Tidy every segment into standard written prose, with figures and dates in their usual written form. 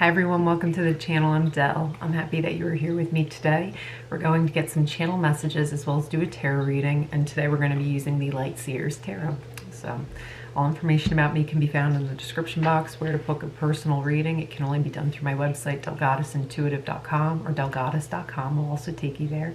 Hi everyone, welcome to the channel. I'm Dell. I'm happy that you are here with me today. We're going to get some channel messages as well as do a tarot reading, and today we're going to be using the Light Seers Tarot. So all information about me can be found in the description box. Where to book a personal reading, it can only be done through my website, dellegoddessintuitive.com, or dellegoddess.com will also take you there.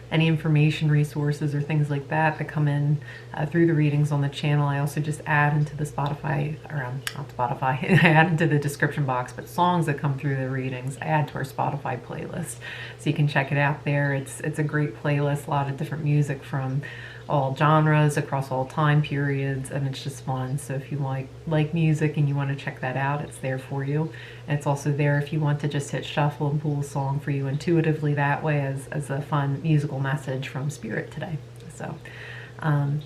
Any information, resources, or things like that that come in through the readings on the channel, I also just add into the Spotify, or not Spotify, I add into the description box, but songs that come through the readings, I add to our Spotify playlist. So you can check it out there. It's a great playlist, a lot of different music from all genres across all time periods, and it's just fun. So if you like music and you want to check that out, it's there for you. And it's also there if you want to just hit shuffle and pull a song for you intuitively that way as a fun musical message from Spirit today. So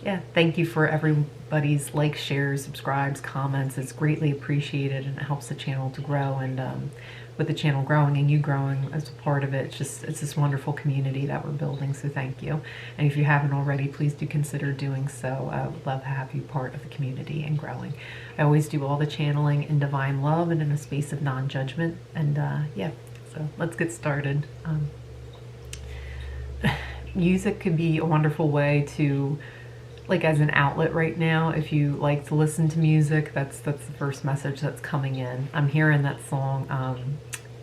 yeah, thank you for everybody's likes, shares, subscribes, comments. It's greatly appreciated, and it helps the channel to grow. And with the channel growing and you growing as a part of it, it's this wonderful community that we're building, so thank you. And if you haven't already, please do consider doing so. I would love to have you part of the community and growing. I always do all the channeling in divine love and in a space of non-judgment. And yeah, so let's get started. Music could be a wonderful way to, like, as an outlet right now. If you like to listen to music, that's the first message that's coming in. I'm hearing that song,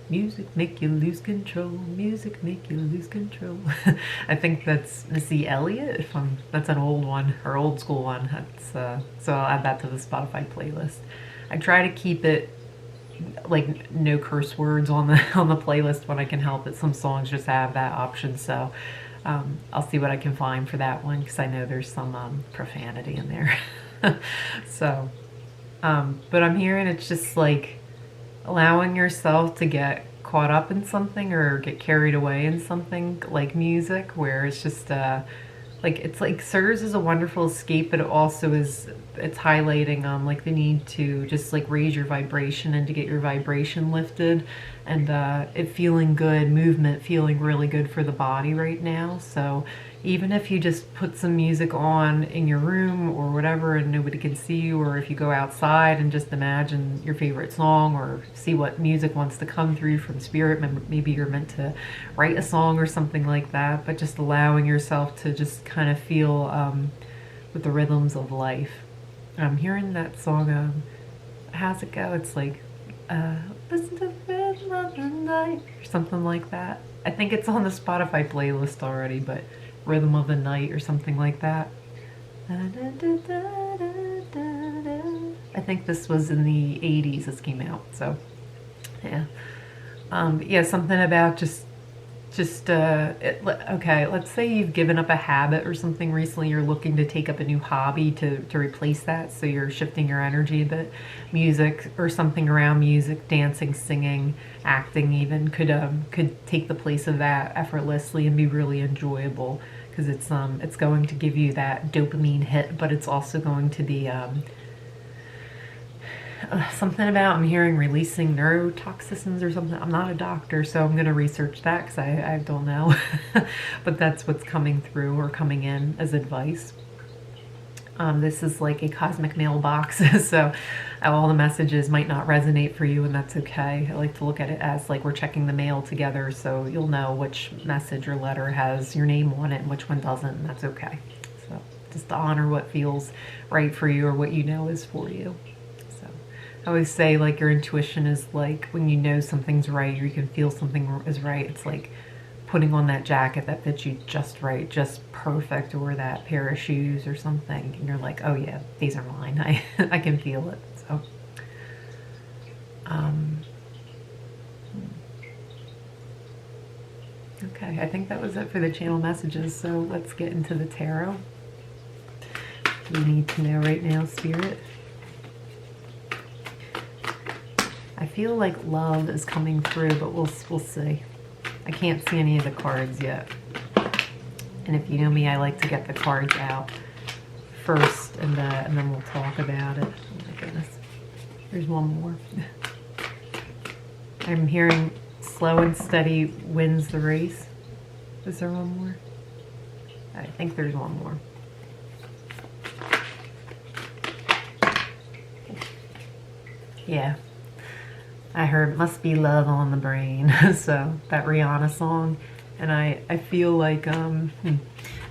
music make you lose control, music make you lose control. I think that's Missy Elliott, that's an old one, or old school one. That's so I'll add that to the Spotify playlist. I try to keep it like no curse words on the playlist when I can help it. Some songs just have that option, so I'll see what I can find for that one, because I know there's some profanity in there. So but I'm hearing it's just like allowing yourself to get caught up in something or get carried away in something, like music, where it's just it's like serves as a wonderful escape, but it also it's highlighting like the need to just like raise your vibration and to get your vibration lifted, and it feeling good, movement feeling really good for the body right now. So even if you just put some music on in your room or whatever and nobody can see you, or if you go outside and just imagine your favorite song or see what music wants to come through from Spirit, maybe you're meant to write a song or something like that, but just allowing yourself to just kind of feel with the rhythms of life. I'm hearing that song, how's it go? It's like, listen to the rhythm of the night, or something like that. I think it's on the Spotify playlist already, but Rhythm of the Night or something like that. I think this was in the 80s this came out, so yeah. Yeah, something about okay, let's say you've given up a habit or something recently, you're looking to take up a new hobby to replace that, so you're shifting your energy a bit. Music or something around music, dancing, singing, acting even could take the place of that effortlessly and be really enjoyable, because it's going to give you that dopamine hit, but it's also going to be something about, I'm hearing releasing neurotoxins or something. I'm not a doctor, so I'm going to research that, because I don't know. But that's what's coming through or coming in as advice. This is like a cosmic mailbox, so all the messages might not resonate for you, and that's okay. I like to look at it as like we're checking the mail together, so you'll know which message or letter has your name on it and which one doesn't, and that's okay. So just to honor what feels right for you or what you know is for you. I always say, like, your intuition is like when you know something's right, or you can feel something is right. It's like putting on that jacket that fits you just right, just perfect, or that pair of shoes or something, and you're like, oh yeah, these are mine. I can feel it. So okay, I think that was it for the channel messages, so let's get into the tarot. You need to know right now, Spirit. I feel like love is coming through, but we'll see. I can't see any of the cards yet. And if you know me, I like to get the cards out first, and then we'll talk about it. Oh my goodness. There's one more. I'm hearing slow and steady wins the race. Is there one more? I think there's one more. Yeah. I heard "Must Be Love on the Brain," so that Rihanna song, and I feel like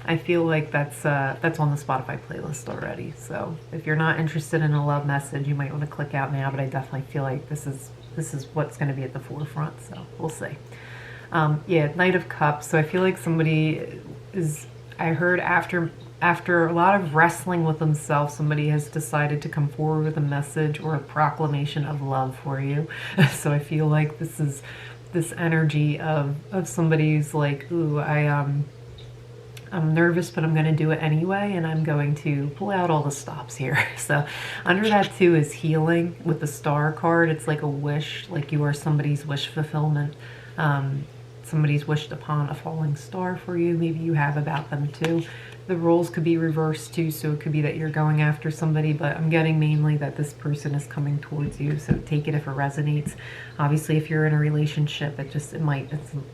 I feel like that's on the Spotify playlist already. So if you're not interested in a love message, you might want to click out now. But I definitely feel like this is what's going to be at the forefront. So we'll see. Yeah, Knight of Cups. So I feel like somebody is. I heard after a lot of wrestling with themselves, somebody has decided to come forward with a message or a proclamation of love for you. So I feel like this is this energy of somebody who's like, ooh, I'm nervous, but I'm going to do it anyway, and I'm going to pull out all the stops here. So under that too is healing with the Star card. It's like a wish, like you are somebody's wish fulfillment. Somebody's wished upon a falling star for you. Maybe you have about them too. The roles could be reversed too, so it could be that you're going after somebody, but I'm getting mainly that this person is coming towards you, so take it if it resonates. Obviously, if you're in a relationship, it's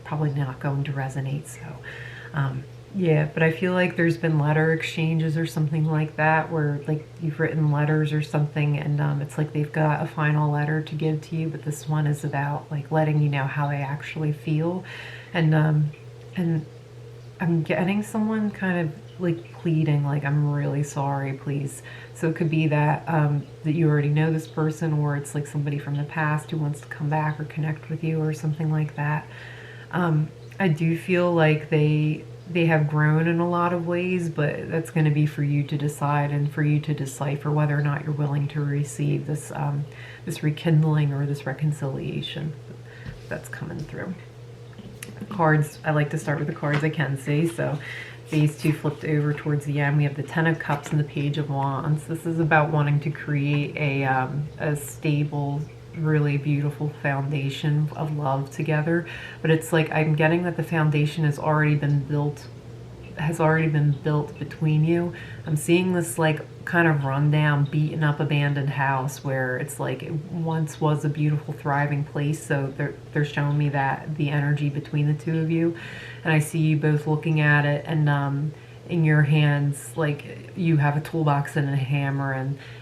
probably not going to resonate, so yeah, but I feel like there's been letter exchanges or something like that, where like you've written letters or something, and it's like they've got a final letter to give to you, but this one is about like letting you know how they actually feel, and I'm getting someone kind of like pleading, like, I'm really sorry, please. So it could be that that you already know this person, or it's like somebody from the past who wants to come back or connect with you or something like that. I do feel like they have grown in a lot of ways, but that's going to be for you to decide and for you to decipher whether or not you're willing to receive this this rekindling or this reconciliation that's coming through. Cards, I like to start with the cards I can see. So these two flipped over towards the end. We have the Ten of Cups and the Page of Wands. This is about wanting to create a stable, really beautiful foundation of love together. But it's like I'm getting that the foundation has already been built between you. I'm seeing this like kind of rundown, beaten up, abandoned house where it's like it once was a beautiful, thriving place. So they're showing me that the energy between the two of you, and I see you both looking at it, and in your hands, like you have a toolbox and a hammer,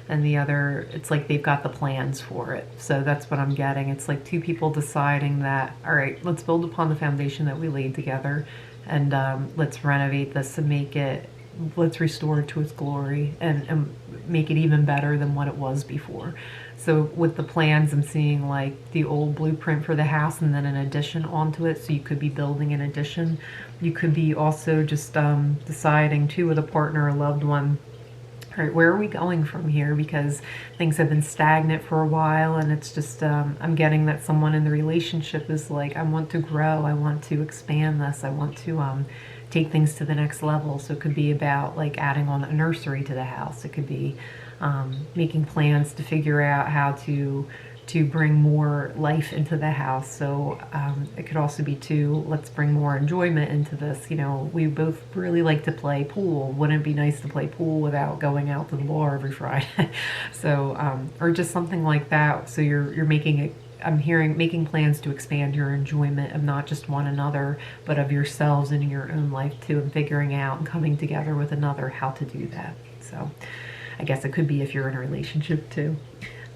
and the other, it's like they've got the plans for it. So that's what I'm getting. It's like two people deciding that, all right, let's build upon the foundation that we laid together, and let's renovate this and let's restore it to its glory, and make it even better than what it was before. So with the plans, I'm seeing like the old blueprint for the house and then an addition onto it. So you could be building an addition. You could be also just deciding too, with a partner or loved one, all right, where are we going from here? Because things have been stagnant for a while, and it's just, I'm getting that someone in the relationship is like, I want to grow, I want to expand this, I want to take things to the next level. So it could be about like adding on a nursery to the house. It could be making plans to figure out how to bring more life into the house. So it could also be let's bring more enjoyment into this. You know, we both really like to play pool. Wouldn't it be nice to play pool without going out to the bar every Friday? So or just something like that. So you're making I'm hearing making plans to expand your enjoyment of not just one another, but of yourselves and your own life too, and figuring out and coming together with another how to do that. So I guess it could be if you're in a relationship too.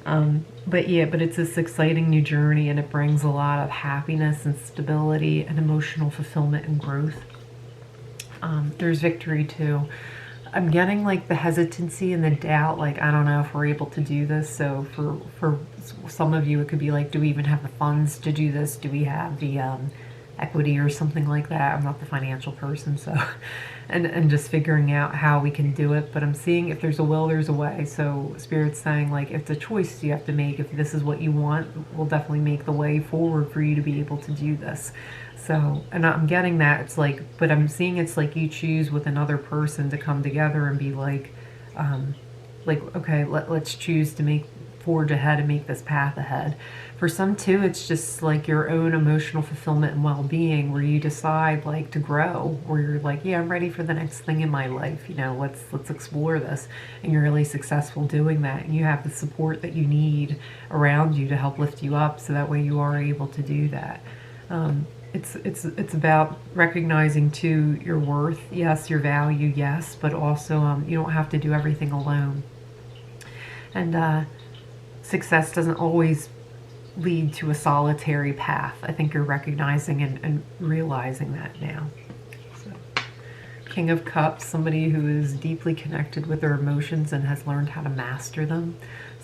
But yeah, but it's this exciting new journey, and it brings a lot of happiness and stability and emotional fulfillment and growth. There's victory too. I'm getting like the hesitancy and the doubt, like, I don't know if we're able to do this. So for some of you, it could be like, do we even have the funds to do this? Do we have the equity or something like that? I'm not the financial person, so and just figuring out how we can do it. But I'm seeing if there's a will, there's a way. So Spirit's saying like, if it's a choice you have to make, if this is what you want, we'll definitely make the way forward for you to be able to do this. So, and I'm getting that it's like, but I'm seeing it's like you choose with another person to come together and be like okay, let's choose to forge ahead and make this path ahead. For some too, it's just like your own emotional fulfillment and well-being, where you decide like to grow, where you're like, yeah, I'm ready for the next thing in my life. You know, let's explore this, and you're really successful doing that. And you have the support that you need around you to help lift you up, so that way you are able to do that. It's about recognizing too your worth, yes, your value, yes, but also you don't have to do everything alone. And success doesn't always lead to a solitary path. I think you're recognizing and realizing that now. So, King of Cups, somebody who is deeply connected with their emotions and has learned how to master them.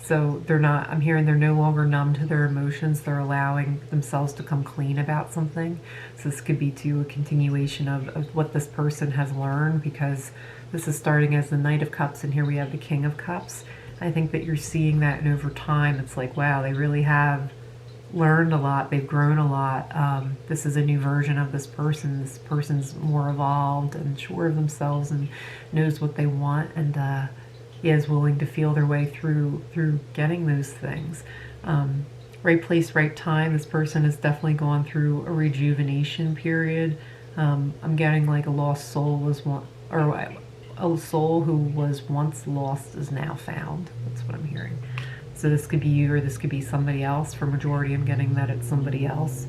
So they're not, I'm hearing they're no longer numb to their emotions. They're allowing themselves to come clean about something. So this could be to a continuation of what this person has learned, because this is starting as the Knight of Cups, and here we have the King of Cups. I think that you're seeing that, and over time it's like, wow, they really have learned a lot. They've grown a lot. This is a new version of this person. This person's more evolved and sure of themselves and knows what they want, and is willing to feel their way through getting those things. Right place, right time. This person has definitely gone through a rejuvenation period. I'm getting like a lost soul was one, or a soul who was once lost is now found. That's what I'm hearing. So this could be you, or this could be somebody else. For majority, I'm getting that it's somebody else.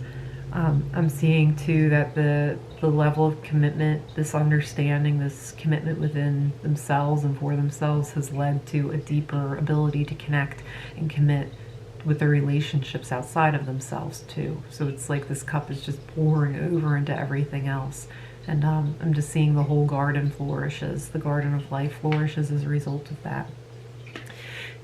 I'm seeing too that the level of commitment, this understanding, this commitment within themselves and for themselves has led to a deeper ability to connect and commit with their relationships outside of themselves too. So it's like this cup is just pouring over into everything else. And I'm just seeing the whole garden flourishes. The garden of life flourishes as a result of that.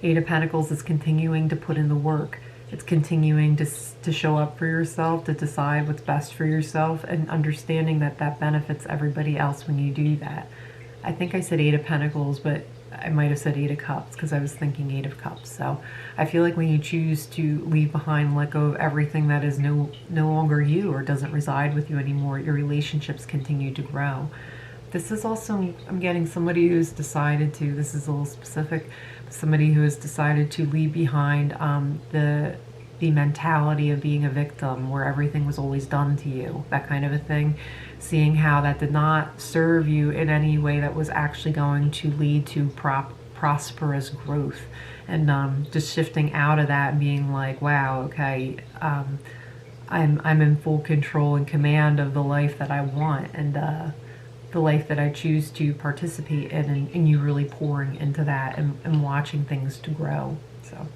Eight of Pentacles is continuing to put in the work. It's continuing to show up for yourself, to decide what's best for yourself, and understanding that that benefits everybody else when you do that. I think I said Eight of Pentacles, but I might have said Eight of Cups because I was thinking Eight of Cups. So I feel like when you choose to leave behind, let go of everything that is no longer you or doesn't reside with you anymore, your relationships continue to grow. This is also, I'm getting somebody who's decided to, this is a little specific, somebody who has decided to leave behind the mentality of being a victim where everything was always done to you, that kind of a thing. Seeing how that did not serve you in any way that was actually going to lead to prosperous growth. And just shifting out of that and being like, wow, okay, I'm in full control and command of the life that I want, and the life that I choose to participate in, and you really pouring into that and watching things to grow. So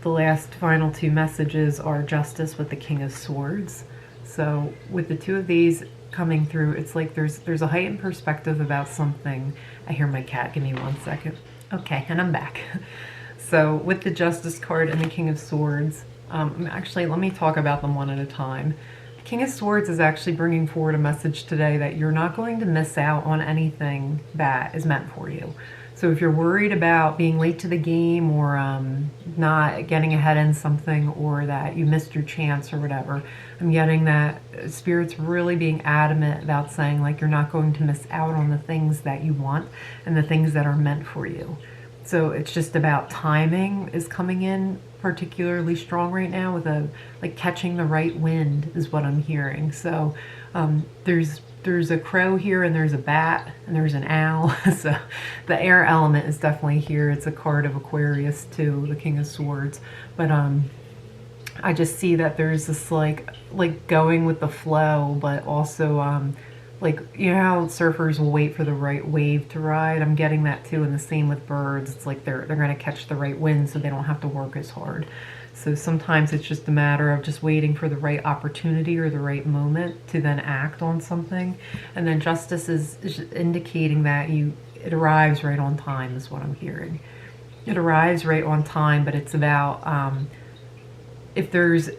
the last final two messages are Justice with the King of Swords. So with the two of these coming through, it's like there's a heightened perspective about something. I hear my cat, give me 1 second. Okay, and I'm back. So with the Justice card and the King of Swords, actually let me talk about them one at a time. King of Swords is actually bringing forward a message today that you're not going to miss out on anything that is meant for you. So if you're worried about being late to the game, or not getting ahead in something, or that you missed your chance or whatever, I'm getting that Spirit's really being adamant about saying like you're not going to miss out on the things that you want and the things that are meant for you. So it's just about timing is coming in particularly strong right now, with like catching the right wind is what I'm hearing. So there's a crow here, and there's a bat, and there's an owl. So the air element is definitely here. It's a card of Aquarius too, the King of Swords. But I just see that there's this like going with the flow, but also like, you know how surfers will wait for the right wave to ride? I'm getting that too, and the same with birds. It's like they're going to catch the right wind so they don't have to work as hard. So sometimes it's just a matter of just waiting for the right opportunity or the right moment to then act on something. And then Justice is indicating that it arrives right on time is what I'm hearing. It arrives right on time, but it's about if there's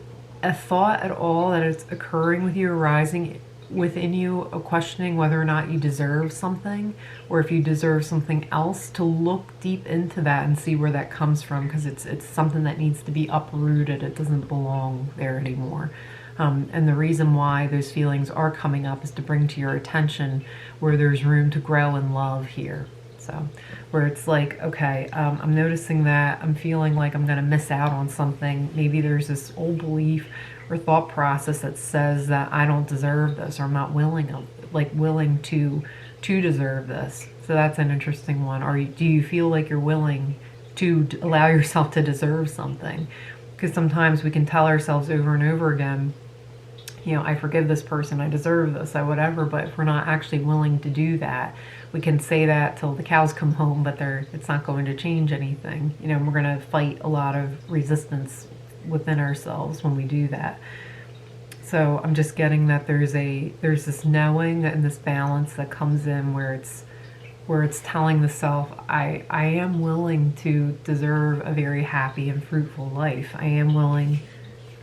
a thought at all that is occurring with you, arising within you, of questioning whether or not you deserve something, or if you deserve something else, to look deep into that and see where that comes from, because it's something that needs to be uprooted. It doesn't belong there anymore. And the reason why those feelings are coming up is to bring to your attention where there's room to grow in love here. So where it's like, okay, I'm noticing that I'm feeling like I'm going to miss out on something. Maybe there's this old belief or thought process that says that I don't deserve this, or I'm not willing to deserve this. So that's an interesting one. Do you feel like you're willing to allow yourself to deserve something? Because sometimes we can tell ourselves over and over again, you know, I forgive this person, I deserve this, I whatever. But if we're not actually willing to do that, we can say that till the cows come home, but it's not going to change anything. You know, we're going to fight a lot of resistance within ourselves when we do that. So I'm just getting that there's this knowing and this balance that comes in where it's telling the self, I am willing to deserve a very happy and fruitful life. I am willing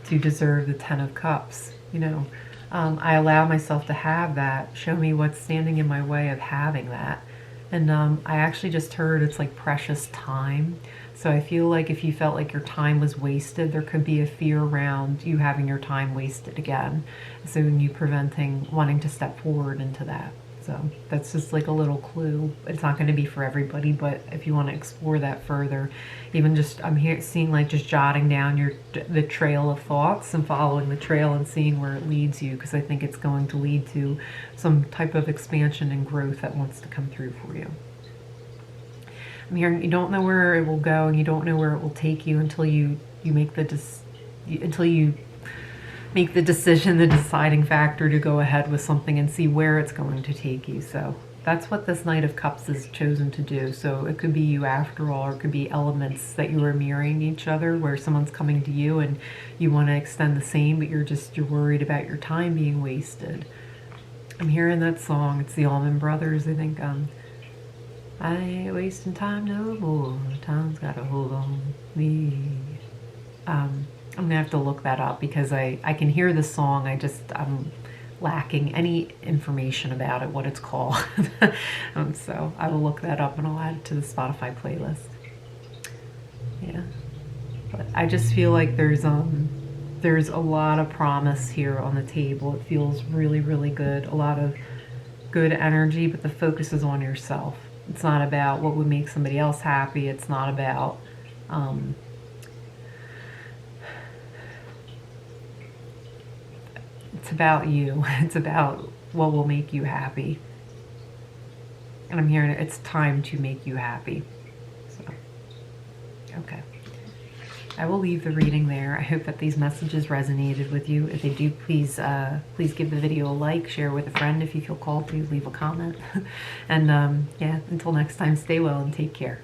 to deserve the 10 of Cups. You know, I allow myself to have that. Show me what's standing in my way of having that. And I actually just heard it's like precious time. So I feel like if you felt like your time was wasted, there could be a fear around you having your time wasted again. So you preventing wanting to step forward into that. So that's just like a little clue. It's not going to be for everybody, but if you want to explore that further, even just I'm here seeing like just jotting down the trail of thoughts and following the trail and seeing where it leads you, because I think it's going to lead to some type of expansion and growth that wants to come through for you. I'm hearing you don't know where it will go and you don't know where it will take you until you make the decision, the deciding factor to go ahead with something and see where it's going to take you. So that's what this Knight of Cups is chosen to do. So it could be you after all, or it could be elements that you are mirroring each other, where someone's coming to you and you want to extend the same, but you're worried about your time being wasted. I'm hearing that song. It's the Allman Brothers, I think. I ain't wasting time no more. Time's got a hold on me. I'm gonna have to look that up because I can hear the song. I'm lacking any information about it, what it's called. So I will look that up and I'll add it to the Spotify playlist. Yeah, but I just feel like there's a lot of promise here on the table. It feels really, really good. A lot of good energy, but the focus is on yourself. It's not about what would make somebody else happy. It's not about it's about you. It's about what will make you happy. And I'm hearing it's time to make you happy. So, okay. I will leave the reading there. I hope that these messages resonated with you. If they do, please give the video a like, share with a friend if you feel called to, leave a comment. And yeah, until next time, stay well and take care.